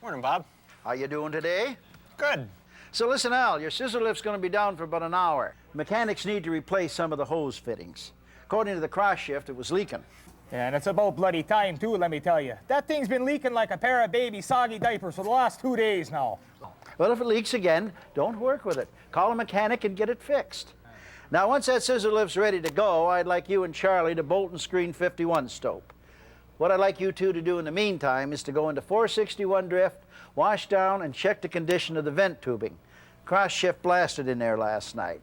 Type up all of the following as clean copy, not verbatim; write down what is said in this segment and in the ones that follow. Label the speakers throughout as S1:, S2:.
S1: Morning, Bob.
S2: How you doing today?
S1: Good.
S2: So listen, Al, your scissor lift's going to be down for about an hour. Mechanics need to replace some of the hose fittings. According to the cross shift, it was leaking.
S3: Yeah, and it's about bloody time, too, let me tell you. That thing's been leaking like a pair of baby soggy diapers for the last 2 days now.
S2: Well, if it leaks again, don't work with it. Call a mechanic and get it fixed. Now, once that scissor lift's ready to go, I'd like you and Charlie to bolt and screen 51 stope. What I'd like you two to do in the meantime is to go into 461 drift, wash down, and check the condition of the vent tubing. Cross shift blasted in there last night.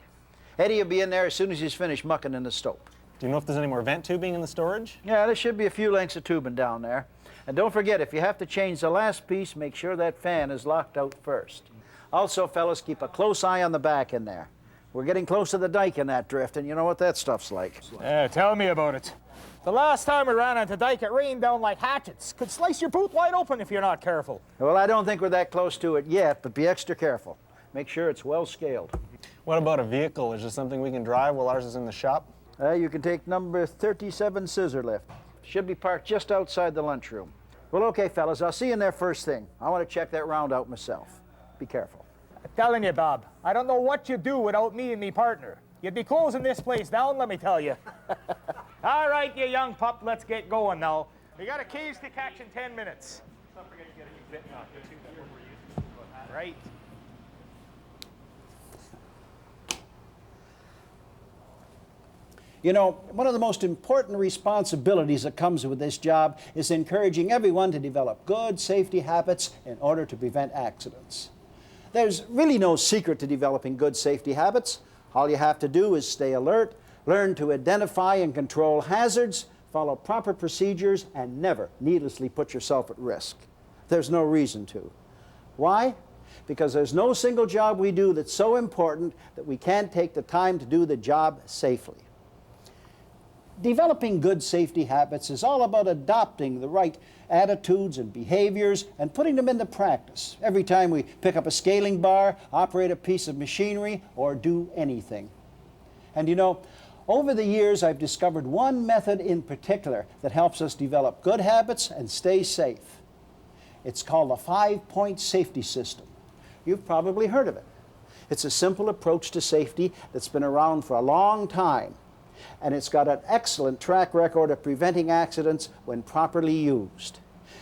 S2: Eddie will be in there as soon as he's finished mucking in the stope.
S1: Do you know if there's any more vent tubing in the storage?
S2: Yeah, there should be a few lengths of tubing down there. And don't forget, if you have to change the last piece, make sure that fan is locked out first. Also, fellas, keep a close eye on the back in there. We're getting close to the dike in that drift, and you know what that stuff's like.
S3: Yeah, tell me about it. The last time we ran onto dike, it rained down like hatchets. Could slice your boot wide open if you're not careful.
S2: Well, I don't think we're that close to it yet, but be extra careful. Make sure it's well scaled.
S1: What about a vehicle? Is there something we can drive while ours is in the shop?
S2: You can take number 37 scissor lift. Should be parked just outside the lunchroom. Well, okay, fellas, I'll see you in there first thing. I want to check that round out myself. Be careful.
S3: I'm telling you, Bob, I don't know what you'd do without me and me partner. You'd be closing this place down, let me tell you. All right, you young pup, let's get going now. We got a keys to catch in 10 minutes. Don't forget to get a new bit on. Right.
S2: You know, one of the most important responsibilities that comes with this job is encouraging everyone to develop good safety habits in order to prevent accidents. There's really no secret to developing good safety habits. All you have to do is stay alert, learn to identify and control hazards, follow proper procedures, and never needlessly put yourself at risk. There's no reason to. Why? Because there's no single job we do that's so important that we can't take the time to do the job safely. Developing good safety habits is all about adopting the right attitudes and behaviors and putting them into practice every time we pick up a scaling bar, operate a piece of machinery, or do anything. And you know, over the years I've discovered one method in particular that helps us develop good habits and stay safe. It's called the 5-point safety system. You've probably heard of it. It's a simple approach to safety that's been around for a long time. And it's got an excellent track record of preventing accidents when properly used.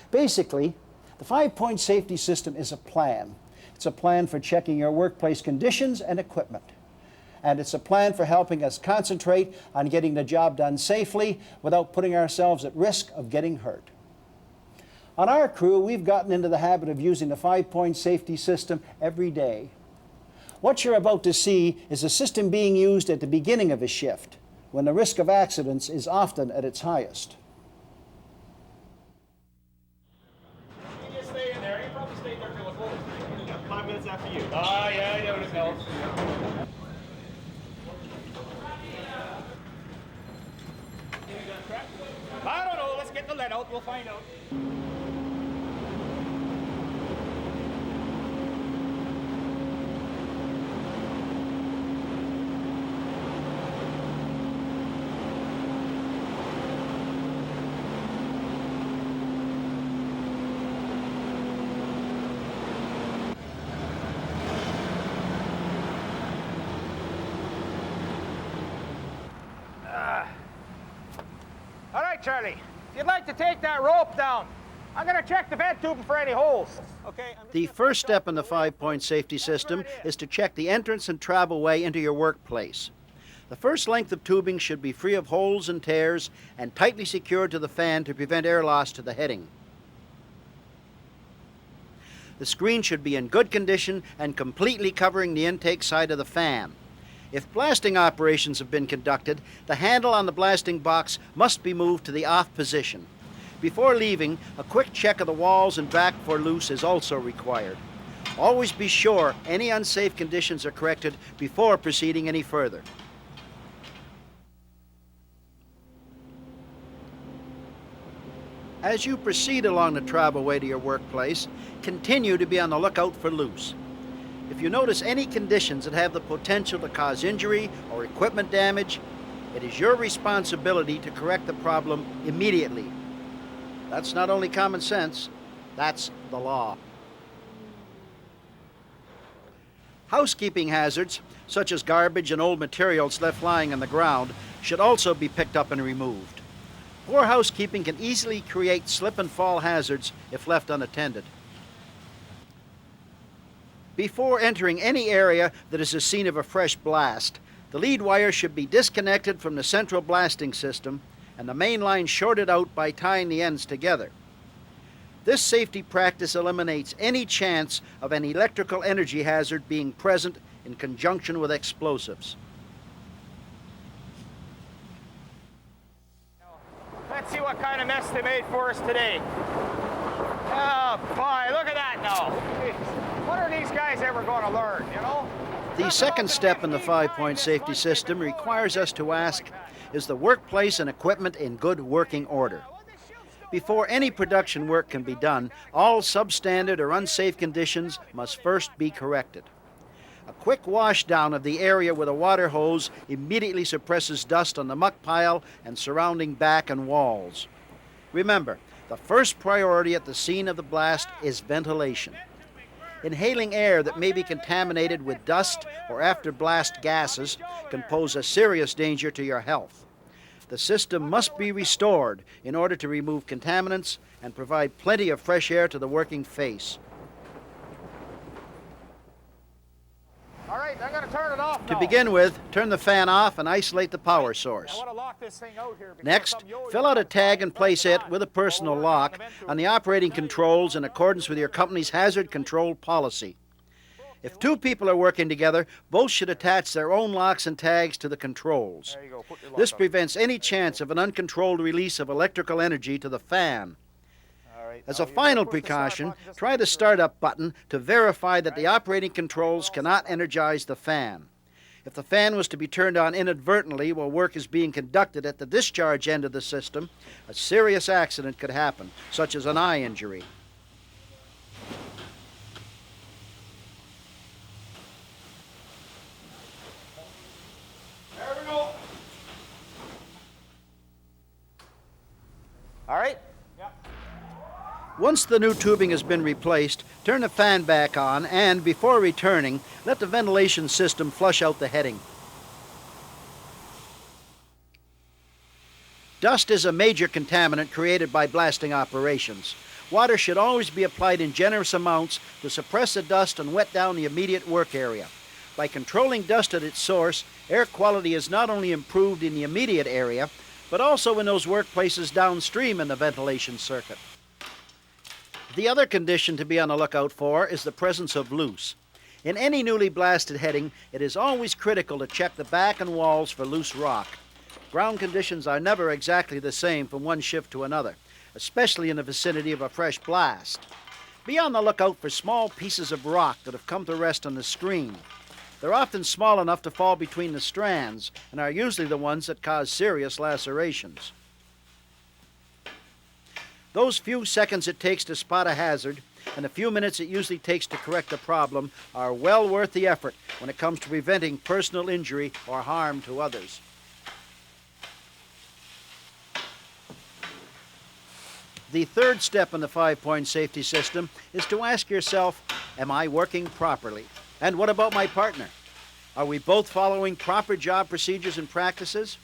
S2: Basically, the 5-point safety system is a plan. It's a plan for checking your workplace conditions and equipment. And it's a plan for helping us concentrate on getting the job done safely without putting ourselves at risk of getting hurt. On our crew, we've gotten into the habit of using the 5-point safety system every day. What you're about to see is a system being used at the beginning of a shift, when the risk of accidents is often at its highest.
S3: You just stay in there. You probably stay there till it closes.
S1: 5 minutes after you.
S3: Ah, yeah, I know what it helps. I don't know. Let's get the lead out. We'll find out. All right, Charlie, if you'd like to take that rope down, I'm going to check the vent tubing for any holes. Okay.
S2: The first step in the 5-point safety system is to check the entrance and travel way into your workplace. The first length of tubing should be free of holes and tears and tightly secured to the fan to prevent air loss to the heading. The screen should be in good condition and completely covering the intake side of the fan. If blasting operations have been conducted, the handle on the blasting box must be moved to the off position. Before leaving, a quick check of the walls and back for loose is also required. Always be sure any unsafe conditions are corrected before proceeding any further. As you proceed along the travelway to your workplace, continue to be on the lookout for loose. If you notice any conditions that have the potential to cause injury or equipment damage, it is your responsibility to correct the problem immediately. That's not only common sense, that's the law. Housekeeping hazards, such as garbage and old materials left lying on the ground, should also be picked up and removed. Poor housekeeping can easily create slip and fall hazards if left unattended. Before entering any area that is the scene of a fresh blast, the lead wire should be disconnected from the central blasting system and the main line shorted out by tying the ends together. This safety practice eliminates any chance of an electrical energy hazard being present in conjunction with explosives.
S3: Let's see what kind of mess they made for us today. Oh boy, look at that now. When are these guys ever going to learn, you know?
S2: The second step in the 5-point safety system requires us to ask, is the workplace and equipment in good working order? Before any production work can be done, all substandard or unsafe conditions must first be corrected. A quick wash down of the area with a water hose immediately suppresses dust on the muck pile and surrounding back and walls. Remember, the first priority at the scene of the blast is ventilation. Inhaling air that may be contaminated with dust or after-blast gases can pose a serious danger to your health. The system must be restored in order to remove contaminants and provide plenty of fresh air to the working face.
S3: All right, I'm going to turn it off now.
S2: To begin with, turn the fan off and isolate the power source.
S3: I want to lock this thing out here because
S2: Next,
S3: some yo-yo
S2: fill out a
S3: comes
S2: tag
S3: by
S2: and place
S3: turns
S2: it
S3: on.
S2: with a personal
S3: Well, we're
S2: lock
S3: gonna come
S2: on the
S3: into it.
S2: operating controls in accordance with your company's hazard control policy. If two people are working together, both should attach their own locks and tags to the controls.
S3: There you go. Put your lock
S2: This
S3: on.
S2: prevents any chance of an uncontrolled release of electrical energy to the fan.
S3: All right,
S2: As
S3: now
S2: a
S3: you
S2: final
S3: gotta push the start
S2: precaution,
S3: button just to
S2: try
S3: make
S2: the
S3: sure.
S2: startup button to verify that the operating controls cannot energize the fan. If the fan was to be turned on inadvertently while work is being conducted at the discharge end of the system, a serious accident could happen, such as an eye injury.
S3: There we go. All right.
S2: Once the new tubing has been replaced, turn the fan back on and, before returning, let the ventilation system flush out the heading. Dust is a major contaminant created by blasting operations. Water should always be applied in generous amounts to suppress the dust and wet down the immediate work area. By controlling dust at its source, air quality is not only improved in the immediate area, but also in those workplaces downstream in the ventilation circuit. The other condition to be on the lookout for is the presence of loose. In any newly blasted heading, it is always critical to check the back and walls for loose rock. Ground conditions are never exactly the same from one shift to another, especially in the vicinity of a fresh blast. Be on the lookout for small pieces of rock that have come to rest on the screen. They're often small enough to fall between the strands and are usually the ones that cause serious lacerations. Those few seconds it takes to spot a hazard and the few minutes it usually takes to correct a problem are well worth the effort when it comes to preventing personal injury or harm to others. The third step in the 5-point safety system is to ask yourself, am I working properly? And what about my partner? Are we both following proper job procedures and practices?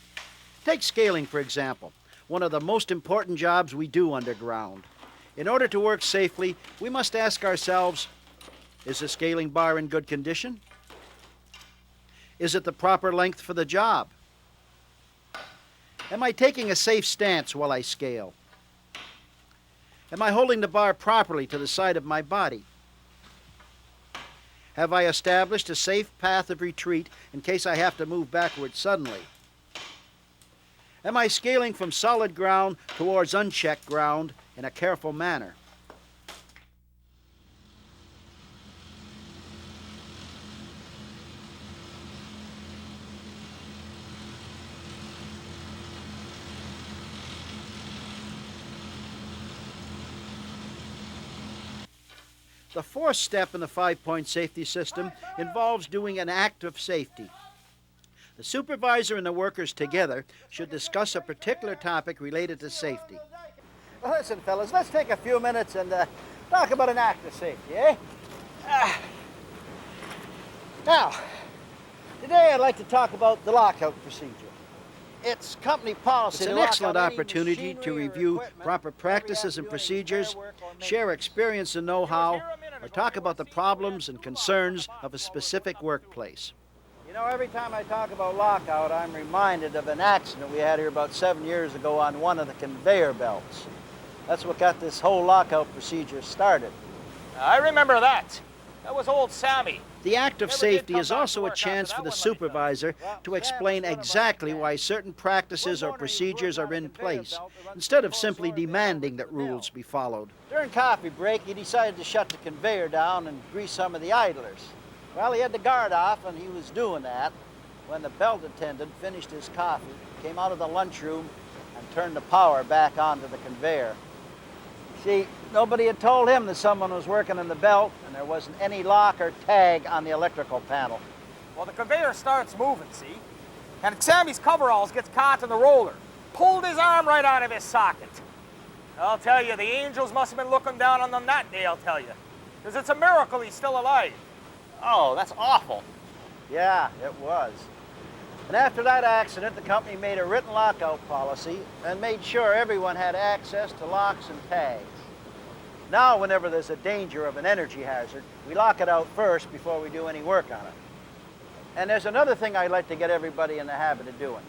S2: Take scaling, for example, one of the most important jobs we do underground. In order to work safely, we must ask ourselves, is the scaling bar in good condition? Is it the proper length for the job? Am I taking a safe stance while I scale? Am I holding the bar properly to the side of my body? Have I established a safe path of retreat in case I have to move backward suddenly? Am I scaling from solid ground towards unchecked ground in a careful manner? The fourth step in the 5-point safety system involves doing an act of safety. The supervisor and the workers together should discuss a particular topic related to safety. Well, listen, fellas, let's take a few minutes and talk about an act of safety, eh? Now, today I'd like to talk about the lockout procedure. It's company policy.
S4: It's an excellent opportunity to review proper practices and procedures, share experience and know-how, or talk about the problems and concerns of a specific workplace.
S2: You know, every time I talk about lockout, I'm reminded of an accident we had here about 7 years ago on one of the conveyor belts. That's what got this whole lockout procedure started.
S3: I remember that. That was old Sammy.
S4: The act of safety is also a chance for the supervisor to explain exactly why certain practices or procedures are in place, instead of simply demanding that rules be followed.
S2: During coffee break, he decided to shut the conveyor down and grease some of the idlers. Well, he had the guard off, and he was doing that when the belt attendant finished his coffee, came out of the lunchroom, and turned the power back onto the conveyor. See, nobody had told him that someone was working in the belt, and there wasn't any lock or tag on the electrical panel.
S3: Well, the conveyor starts moving, see? And Sammy's coveralls gets caught in the roller. Pulled his arm right out of his socket. I'll tell you, the angels must have been looking down on them that day, I'll tell you. Because it's a miracle he's still alive.
S1: Oh, that's awful.
S2: Yeah, it was. And after that accident, the company made a written lockout policy and made sure everyone had access to locks and tags. Now, whenever there's a danger of an energy hazard, we lock it out first before we do any work on it. And there's another thing I'd like to get everybody in the habit of doing.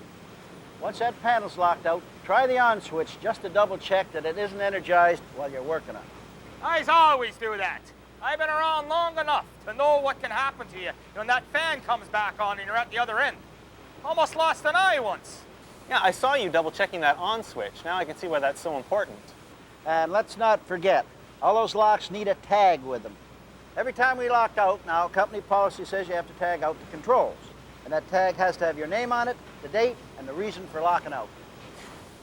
S2: Once that panel's locked out, try the on switch just to double check that it isn't energized while you're working on it.
S3: I always do that. I've been around long enough to know what can happen to you when that fan comes back on and you're at the other end. Almost lost an eye once.
S1: Yeah, I saw you double checking that on switch. Now I can see why that's so important.
S2: And let's not forget, all those locks need a tag with them. Every time we lock out, now company policy says you have to tag out the controls. And that tag has to have your name on it, the date, and the reason for locking out.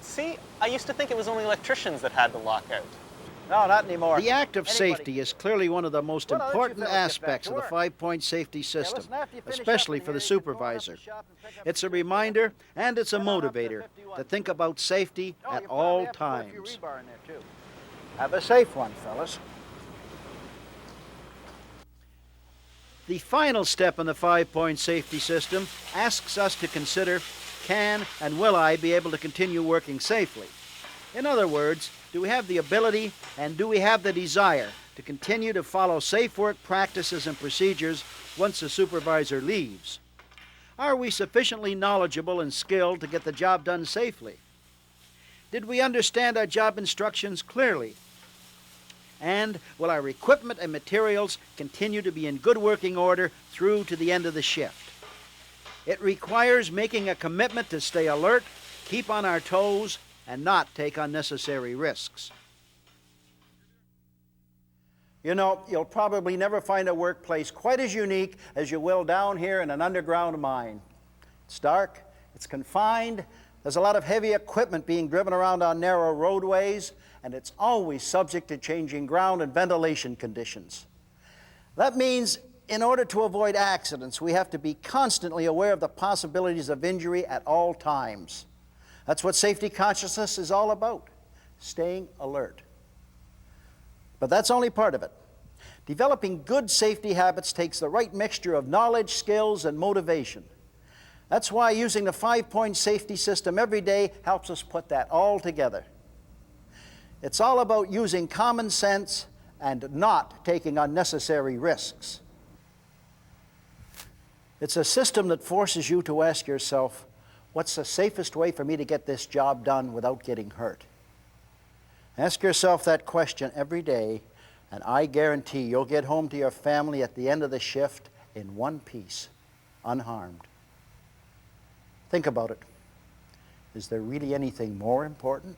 S1: See, I used to think it was only electricians that had the lockout.
S2: No, not anymore.
S4: The act of
S2: Anybody.
S4: safety is clearly one of the most
S2: Well, now,
S4: important
S2: let's get back
S4: aspects
S2: to
S4: of the
S2: work.
S4: 5-point safety
S2: Yeah,
S4: system,
S2: listen, after you finish
S4: especially
S2: up
S4: for
S2: in
S4: the
S2: here, you can go on up to
S4: supervisor.
S2: the shop and pick up
S4: It's a
S2: your
S4: reminder and it's a
S2: Head on up to
S4: motivator
S2: 51.
S4: to think about safety
S2: Oh,
S4: at
S2: you
S4: all
S2: probably have to put a few
S4: times.
S2: rebar in there, too. Have a safe one, fellas.
S4: The final step in the 5-point safety system asks us to consider, can and will I be able to continue working safely? In other words, do we have the ability and do we have the desire to continue to follow safe work practices and procedures once the supervisor leaves? Are we sufficiently knowledgeable and skilled to get the job done safely? Did we understand our job instructions clearly? And will our equipment and materials continue to be in good working order through to the end of the shift? It requires making a commitment to stay alert, keep on our toes, and not take unnecessary risks.
S2: You know, you'll probably never find a workplace quite as unique as you will down here in an underground mine. It's dark, it's confined, there's a lot of heavy equipment being driven around on narrow roadways, and it's always subject to changing ground and ventilation conditions. That means in order to avoid accidents, we have to be constantly aware of the possibilities of injury at all times. That's what safety consciousness is all about, staying alert. But that's only part of it. Developing good safety habits takes the right mixture of knowledge, skills, and motivation. That's why using the 5-point safety system every day helps us put that all together. It's all about using common sense and not taking unnecessary risks. It's a system that forces you to ask yourself, what's the safest way for me to get this job done without getting hurt? Ask yourself that question every day, and I guarantee you'll get home to your family at the end of the shift in one piece, unharmed. Think about it. Is there really anything more important?